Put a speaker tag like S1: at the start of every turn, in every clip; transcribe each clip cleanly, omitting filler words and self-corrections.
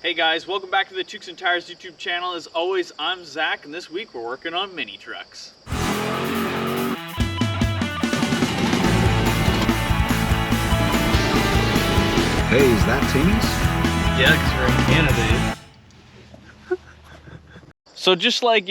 S1: Hey guys, welcome back to the Tukes and Tires YouTube channel. As always, I'm Zach, and this week we're working on mini trucks.
S2: Hey, is that Timmy's?
S1: Yeah, because we're in Canada. So just like,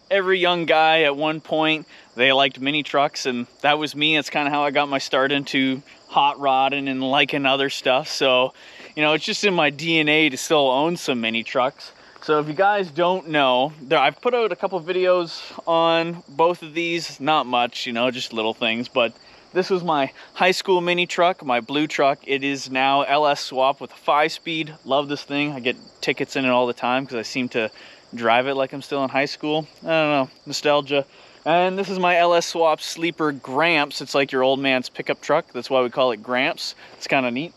S1: every young guy at one point, they liked mini trucks, and that was me. That's kind of how I got my start into hot rodding and liking other stuff. So, it's just in my DNA to still own some mini trucks. So if you guys don't know, I've put out a couple videos on both of these. Not much, just little things, but this was my high school mini truck, my blue truck. It is now LS swap with a 5-speed. Love this thing. I get tickets in it all the time because I seem to drive it like I'm still in high school. I don't know, nostalgia. And this is my LS swap sleeper Gramps. It's like your old man's pickup truck. That's why we call it Gramps. It's kind of neat.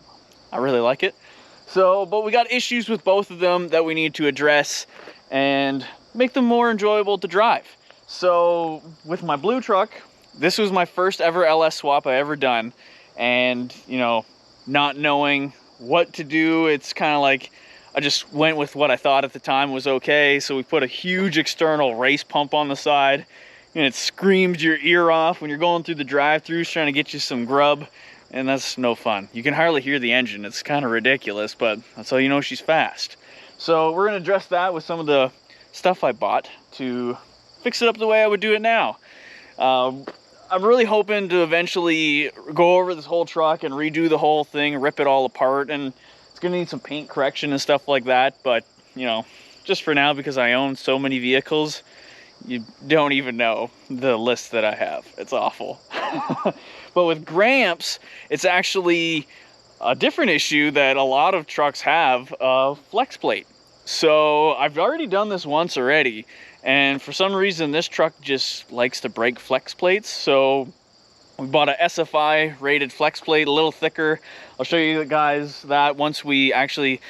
S1: I really like it. So, but we got issues with both of them that we need to address and make them more enjoyable to drive. So with my blue truck, this was my first ever LS swap I ever done. And, not knowing what to do, it's kind of like I just went with what I thought at the time was okay. So we put a huge external race pump on the side, and it screams your ear off when you're going through the drive-thrus trying to get you some grub, and that's no fun. You can hardly hear the engine. It's kind of ridiculous, but that's how you know she's fast. So we're gonna address that with some of the stuff I bought to fix it up the way I would do it now. I'm really hoping to eventually go over this whole truck and redo the whole thing, rip it all apart, and it's gonna need some paint correction and stuff like that. But, just for now, because I own so many vehicles, you don't even know the list that I have. It's awful. But with Gramps, it's actually a different issue that a lot of trucks have, flex plate. So I've already done this once already, and for some reason this truck just likes to break flex plates. So we bought a SFI rated flex plate, a little thicker. I'll show you guys that once we actually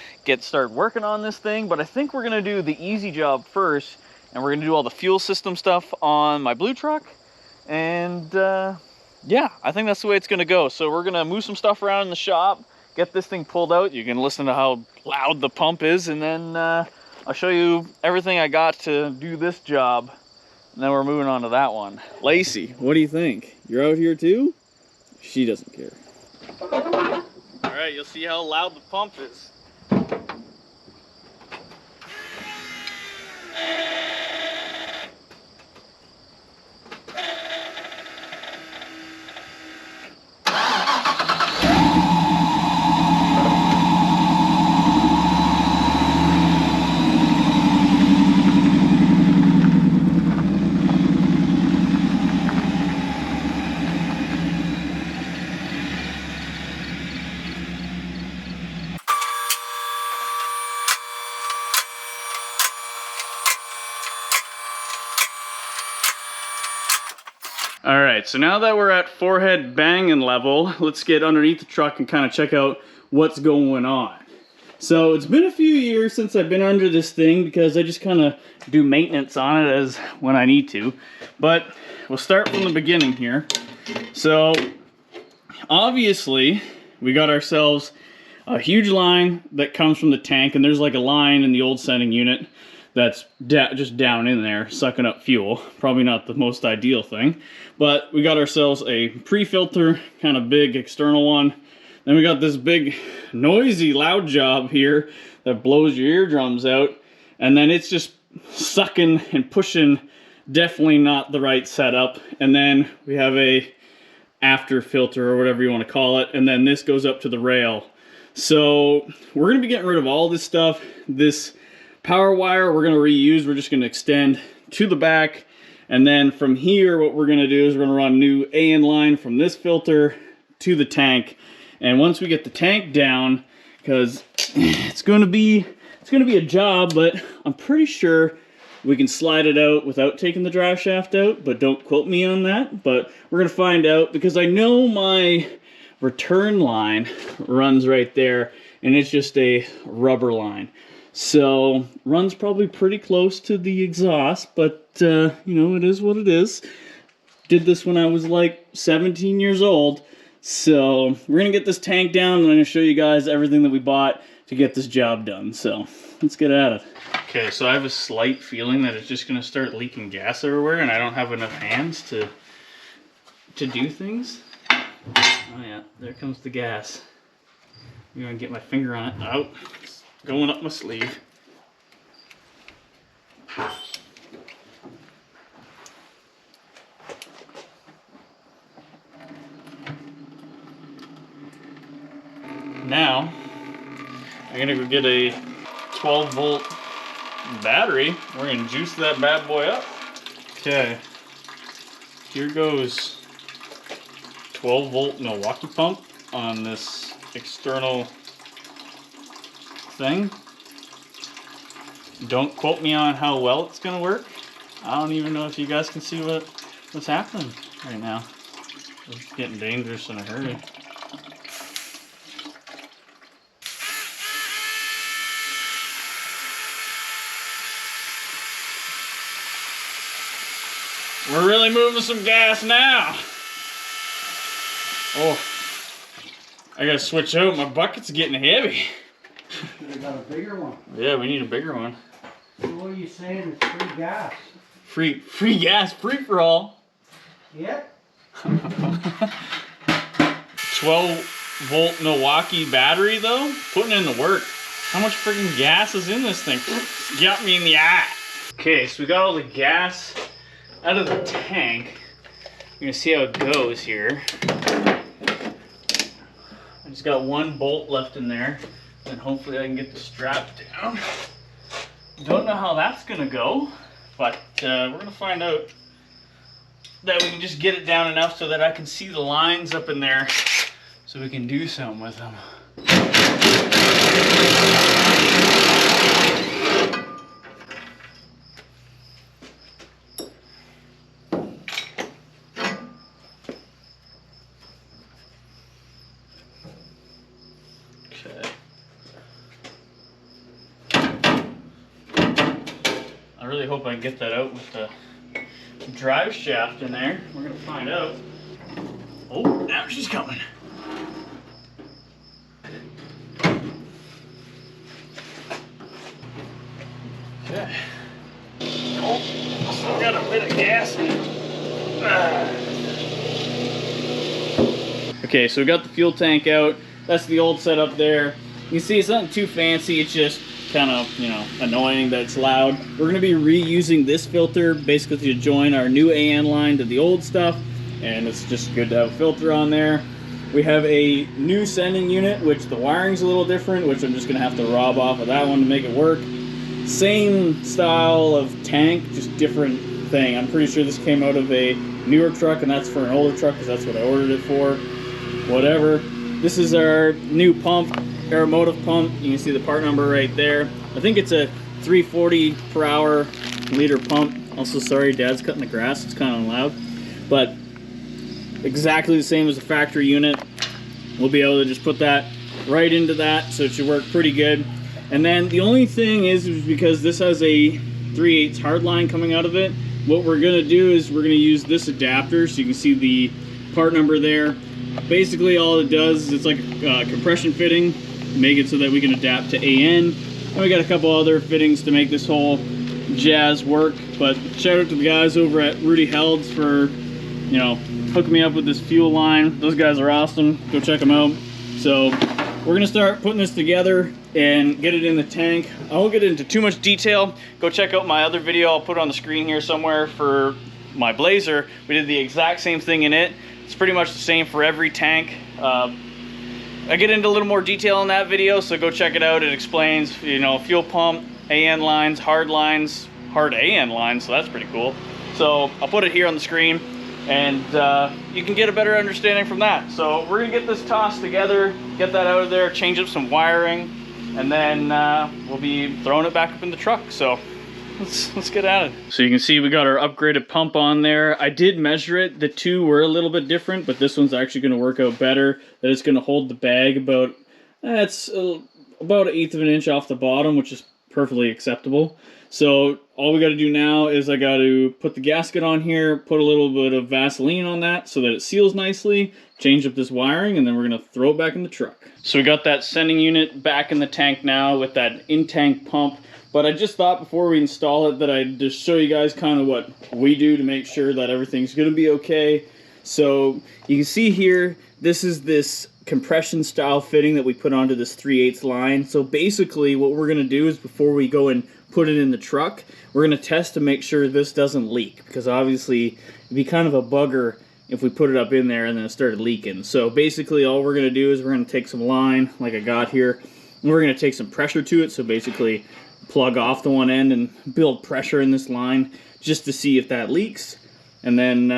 S1: start working on this thing. But I think we're gonna do the easy job first, and we're gonna do all the fuel system stuff on my blue truck. And yeah, I think that's the way it's gonna go. So we're gonna move some stuff around in the shop, get this thing pulled out. You can listen to how loud the pump is, and then I'll show you everything I got to do this job. And then we're moving on to that one. Lacey, what do you think? You're out here too? She doesn't care. All right, you'll see how loud the pump is. All right, so now that we're at forehead banging level, let's get underneath the truck and kind of check out what's going on. So it's been a few years since I've been under this thing because I just kind of do maintenance on it as when I need to. But we'll start from the beginning here. So obviously we got ourselves a huge line that comes from the tank, and there's like a line in the old sending unit that's just down in there sucking up fuel. Probably not the most ideal thing, but we got ourselves a pre-filter, kind of big external one. Then we got this big noisy loud job here that blows your eardrums out, and then it's just sucking and pushing, definitely not the right setup. And then we have a after filter or whatever you want to call it, and then this goes up to the rail. So we're going to be getting rid of all this stuff. This power wire we're going to reuse. We're just going to extend to the back, and then from here what we're going to do is we're going to run new AN line from this filter to the tank. And once we get the tank down, because it's going to be a job, but I'm pretty sure we can slide it out without taking the drive shaft out, but don't quote me on that. But we're going to find out, because I know my return line runs right there, and it's just a rubber line. So runs probably pretty close to the exhaust, but it is what it is. Did this when I was like 17 years old. So we're gonna get this tank down, and I'm gonna show you guys everything that we bought to get this job done. So let's get at it. Okay, so I have a slight feeling that it's just gonna start leaking gas everywhere, and I don't have enough hands to do things. Oh yeah, there comes the gas. I'm gonna get my finger on it. Out. It's going up my sleeve. Now, I'm gonna go get a 12-volt battery. We're gonna juice that bad boy up. Okay, here goes 12-volt Milwaukee pump on this external thing. Don't quote me on how well it's gonna work. I don't even know if you guys can see what's happening right now. It's getting dangerous in a hurry. We're really moving some gas now. Oh, I gotta switch out. My bucket's getting heavy.
S3: They got a bigger one.
S1: Yeah, we need a bigger one.
S3: So what are you saying? It's free gas?
S1: Free gas, free for all.
S3: Yep.
S1: 12-volt Milwaukee battery though, putting in the work. How much freaking gas is in this thing? Got me in the eye. Okay, so we got all the gas out of the tank. You're gonna see how it goes here. I just got one bolt left in there, and hopefully I can get the strap down. Don't know how that's gonna go, but we're gonna find out that we can just get it down enough so that I can see the lines up in there so we can do something with them. Okay. I really hope I can get that out with the drive shaft in there. We're gonna find out. Oh, now she's coming. Okay. Oh, still got a bit of gas in it. Okay, so we got the fuel tank out. That's the old setup there. You can see it's nothing too fancy. It's just kind of, you know, annoying that it's loud. We're going to be reusing this filter basically to join our new AN line to the old stuff, and it's just good to have a filter on there. We have a new sending unit, which the wiring's a little different, which I'm just going to have to rob off of that one to make it work. Same style of tank, just different thing. I'm pretty sure this came out of a newer truck, and that's for an older truck because that's what I ordered it for. Whatever. This is our new pump, aeromotive pump. You can see the part number right there. I think it's a 340 per hour liter pump. Also, sorry, Dad's cutting the grass. It's kind of loud, but exactly the same as the factory unit. We'll be able to just put that right into that, so it should work pretty good. And then the only thing is because this has a 3/8 hard line coming out of it, what we're gonna do is we're gonna use this adapter, so you can see the part number there. Basically all it does is it's like a compression fitting, make it so that we can adapt to AN. And we got a couple other fittings to make this whole jazz work. But shout out to the guys over at Rudy Held's for, you know, hooking me up with this fuel line. Those guys are awesome. Go check them out. So we're gonna start putting this together and get it in the tank. I won't get into too much detail. Go check out my other video. I'll put it on the screen here somewhere for my Blazer. We did the exact same thing in it. It's pretty much the same for every tank. I get into a little more detail in that video, so go check it out. It explains, you know, fuel pump, AN lines, hard AN lines, so that's pretty cool. So I'll put it here on the screen, and you can get a better understanding from that. So we're gonna get this tossed together, get that out of there, change up some wiring, and then we'll be throwing it back up in the truck. So let's get at it. So you can see we got our upgraded pump on there. I did measure it. The two were a little bit different, but this one's actually going to work out better. That it's going to hold the bag about, it's about 1/8 of an inch off the bottom, which is perfectly acceptable. So all we got to do now is I got to put the gasket on here, put a little bit of Vaseline on that so that it seals nicely, change up this wiring, and then we're going to throw it back in the truck. So we got that sending unit back in the tank now with that Intank pump. But I just thought before we install it that I'd just show you guys kind of what we do to make sure that everything's going to be okay. So you can see here, this is this compression style fitting that we put onto this 3/8 line. So basically what we're going to do is before we go and put it in the truck, we're going to test to make sure this doesn't leak, because obviously it'd be kind of a bugger if we put it up in there and then it started leaking. So basically all we're going to do is we're going to take some line like I got here, and we're going to take some pressure to it. So basically plug off the one end and build pressure in this line just to see if that leaks. And then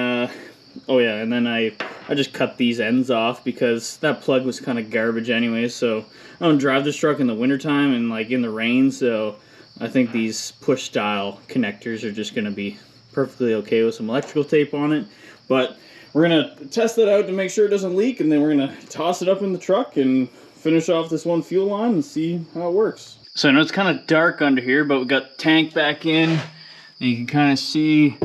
S1: oh yeah, and then I just cut these ends off because that plug was kind of garbage anyway. So I don't drive this truck in the wintertime and like in the rain, so I think these push style connectors are just going to be perfectly okay with some electrical tape on it. But we're going to test it out to make sure it doesn't leak, and then we're going to toss it up in the truck and finish off this one fuel line and see how it works. So I know it's kind of dark under here, but we got the tank back in, and you can kind of see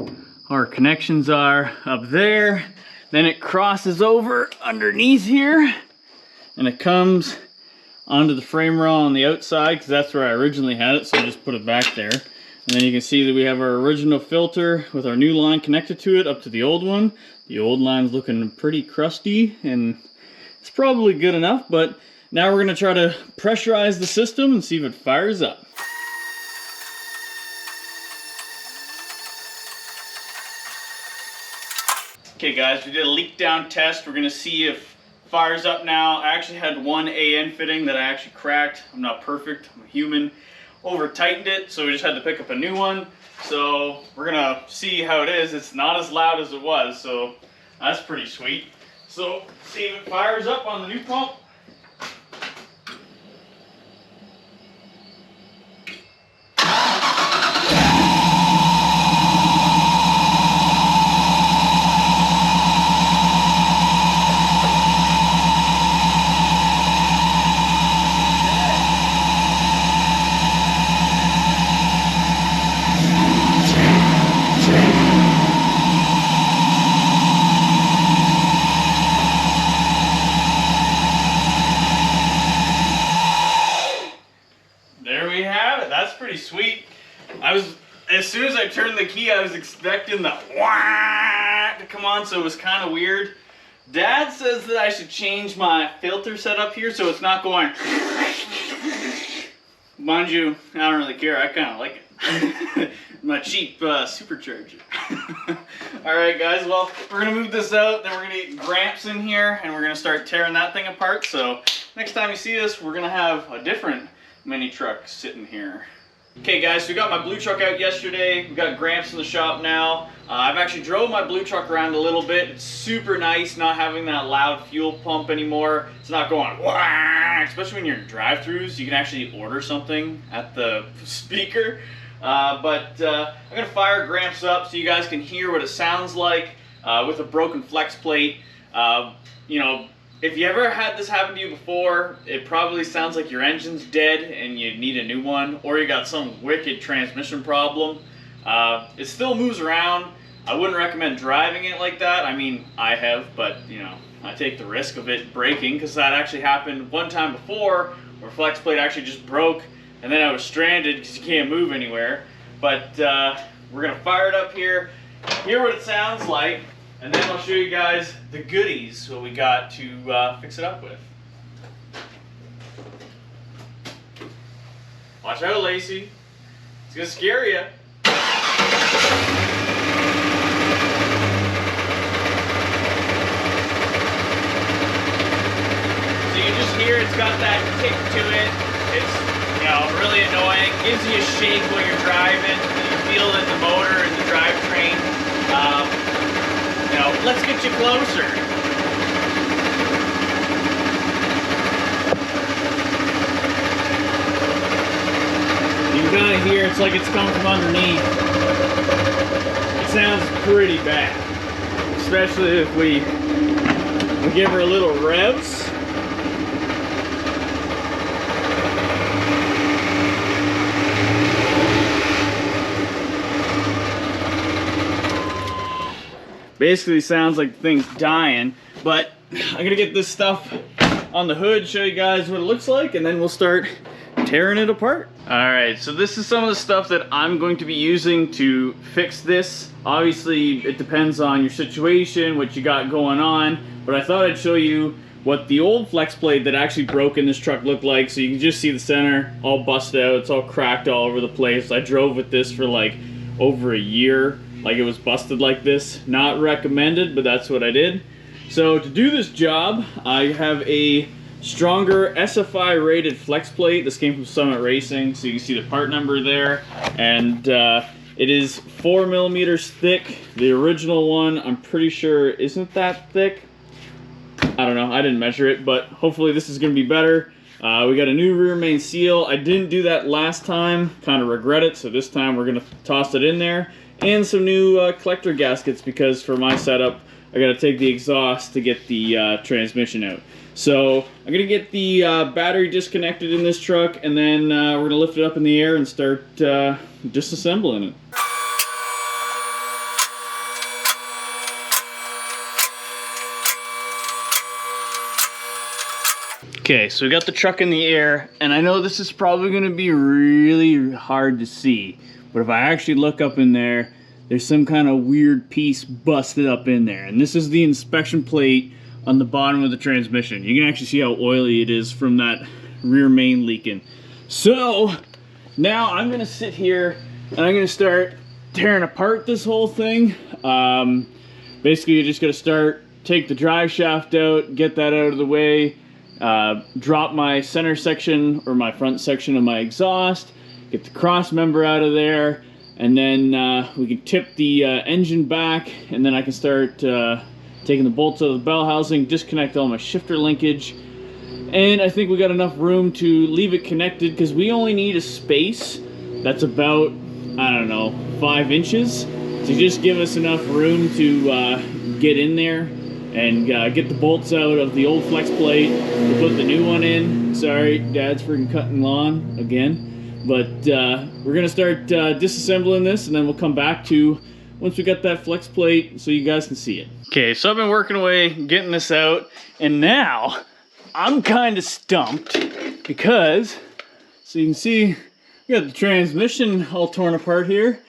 S1: our connections are up there. Then it crosses over underneath here, and it comes onto the frame rail on the outside, because that's where I originally had it, so I just put it back there. And then you can see that we have our original filter with our new line connected to it up to the old one. The old line's looking pretty crusty, and it's probably good enough, but now we're going to try to pressurize the system and see if it fires up. Okay guys, we did a leak down test. We're going to see if it fires up now. I actually had one AN fitting that I actually cracked. I'm not perfect, I'm a human. Over tightened it, so we just had to pick up a new one. So we're going to see how it is. It's not as loud as it was, so that's pretty sweet. So see if it fires up on the new pump. Sweet. As soon as I turned the key, I was expecting the wah to come on, so it was kind of weird. Dad says that I should change my filter setup here so it's not going. Mind you, I don't really care. I kind of like it. My cheap supercharger. Alright guys, well, we're going to move this out, then we're going to get gramps in here, and we're going to start tearing that thing apart. So next time you see us, we're going to have a different mini truck sitting here. Okay guys, so we got my blue truck out yesterday. We got gramps in the shop now. I've actually drove my blue truck around a little bit. It's super nice not having that loud fuel pump anymore. It's not going wah, especially when you're in drive-thrus. You can actually order something at the speaker. I'm gonna fire gramps up so you guys can hear what it sounds like with a broken flex plate. You know, if you ever had this happen to you before, it probably sounds like your engine's dead and you need a new one, or you got some wicked transmission problem. It still moves around. I wouldn't recommend driving it like that. I mean, I have, but you know, I take the risk of it breaking, because that actually happened one time before where flex plate actually just broke, and then I was stranded because you can't move anywhere. But we're gonna fire it up here, hear what it sounds like, and then I'll show you guys the goodies, what we got to fix it up with. Watch out, Lacey. It's gonna scare you. So you just hear it's got that kick to it. It's, you know, really annoying. Gives you a shake while you're driving. You feel it in the motor and the drivetrain. You know, let's get you closer. You can kind of hear it's like it's coming from underneath. It sounds pretty bad, especially if we give her a little revs. Basically sounds like the thing's dying, but I'm gonna get this stuff on the hood, show you guys what it looks like, and then we'll start tearing it apart. All right, so this is some of the stuff that I'm going to be using to fix this. Obviously, it depends on your situation, what you got going on, but I thought I'd show you what the old flex plate that actually broke in this truck looked like. So you can just see the center all busted out. It's all cracked all over the place. I drove with this for like over a year, like it was busted like this. Not recommended, but that's what I did. So to do this job, I have a stronger SFI rated flex plate. This came from Summit Racing, so you can see the part number there. And it is 4 millimeters thick. The original one, I'm pretty sure, isn't that thick. I don't know, I didn't measure it, but hopefully this is gonna be better. We got a new rear main seal. I didn't do that last time, kind of regret it, so this time we're gonna toss it in there. And some new collector gaskets, because for my setup, I gotta take the exhaust to get the transmission out. So I'm gonna get the battery disconnected in this truck, and then we're gonna lift it up in the air and start disassembling it. Okay, so we got the truck in the air, and I know this is probably gonna be really hard to see, but if I actually look up in there, there's some kind of weird piece busted up in there. And this is the inspection plate on the bottom of the transmission. You can actually see how oily it is from that rear main leaking. So now I'm gonna sit here and I'm gonna start tearing apart this whole thing. Basically, you're just gonna take the drive shaft out, get that out of the way, drop my center section or my front section of my exhaust, get the cross member out of there, and then we can tip the engine back, and then I can start taking the bolts out of the bell housing, disconnect all my shifter linkage, and I think we got enough room to leave it connected, because we only need a space that's about, I don't know, 5 inches to just give us enough room to get in there and get the bolts out of the old flex plate to put the new one in. Sorry, Dad's freaking cutting lawn again. But we're gonna start disassembling this, and then we'll come back to once we got that flex plate so you guys can see it. Okay, so I've been working away, getting this out, and now I'm kind of stumped because, so you can see, we got the transmission all torn apart here,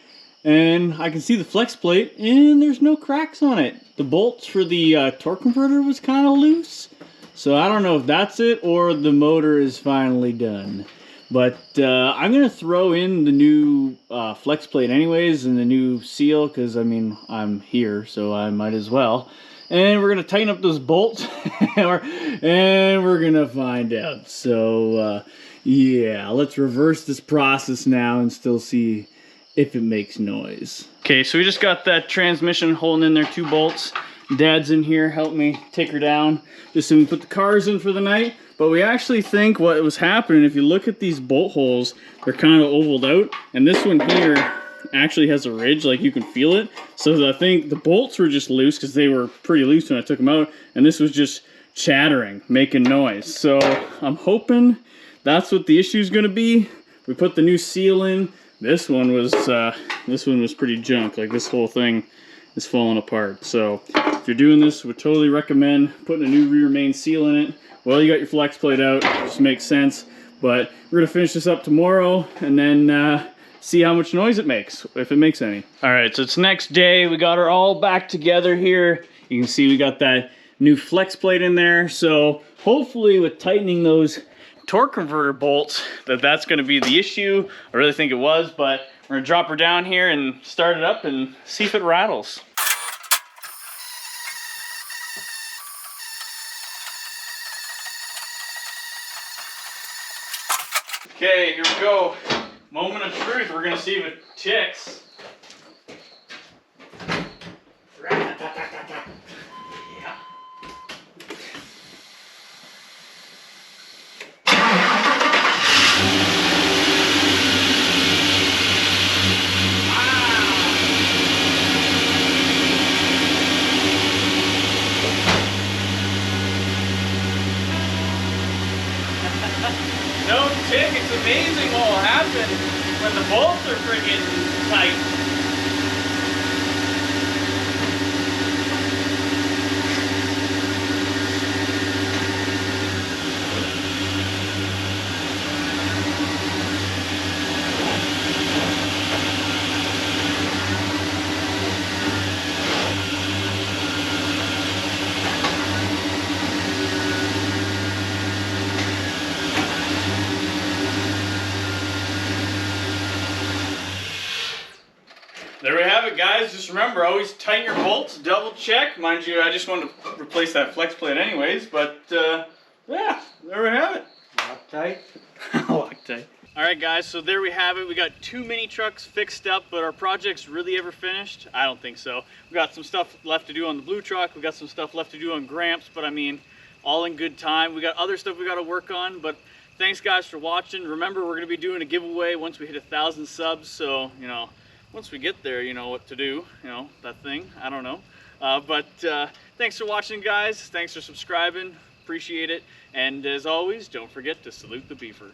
S1: and I can see the flex plate, and there's no cracks on it. The bolts for the torque converter was kind of loose, so I don't know if that's it or the motor is finally done. But I'm gonna throw in the new flex plate anyways, and the new seal, because I mean, I'm here, so I might as well. And we're gonna tighten up those bolts, and we're gonna find out. So yeah, let's reverse this process now and still see if it makes noise. Okay, so we just got that transmission holding in there 2 bolts. Dad's in here, help me take her down, just so we can put the cars in for the night. But we actually think what was happening, if you look at these bolt holes, they're kind of ovaled out, and this one here actually has a ridge, like you can feel it. So I think the bolts were just loose, because they were pretty loose when I took them out, and this was just chattering, making noise. So I'm hoping that's what the issue is going to be. We put the new seal in. This one was pretty junk. Like, this whole thing is falling apart. So if you're doing this, would totally recommend putting a new rear main seal in it. Well, you got your flex plate out, just makes sense. But we're gonna finish this up tomorrow, and then see how much noise it makes, if it makes any. All right, so it's next day. We got her all back together here. You can see we got that new flex plate in there. So hopefully with tightening those torque converter bolts, that's gonna be the issue. I really think it was, but we're gonna drop her down here and start it up and see if it rattles. Okay, here we go. Moment of truth. We're gonna see if it ticks. Yeah. No tick, it's amazing what will happen when the bolts are friggin' tight. There we have it, guys. Just remember, always tighten your bolts, double check. Mind you, I just wanted to replace that flex plate anyways, but yeah, there we have it.
S3: Loctite.
S1: Loctite. All right, guys, so there we have it. We got 2 mini trucks fixed up, but our project's really ever finished? I don't think so. We got some stuff left to do on the blue truck. We got some stuff left to do on Gramps, but I mean, all in good time. We got other stuff we got to work on, but thanks, guys, for watching. Remember, we're going to be doing a giveaway once we hit 1,000 subs, so, you know, once we get there, you know what to do, you know, that thing, I don't know. But thanks for watching, guys. Thanks for subscribing. Appreciate it. And as always, don't forget to salute the beaver.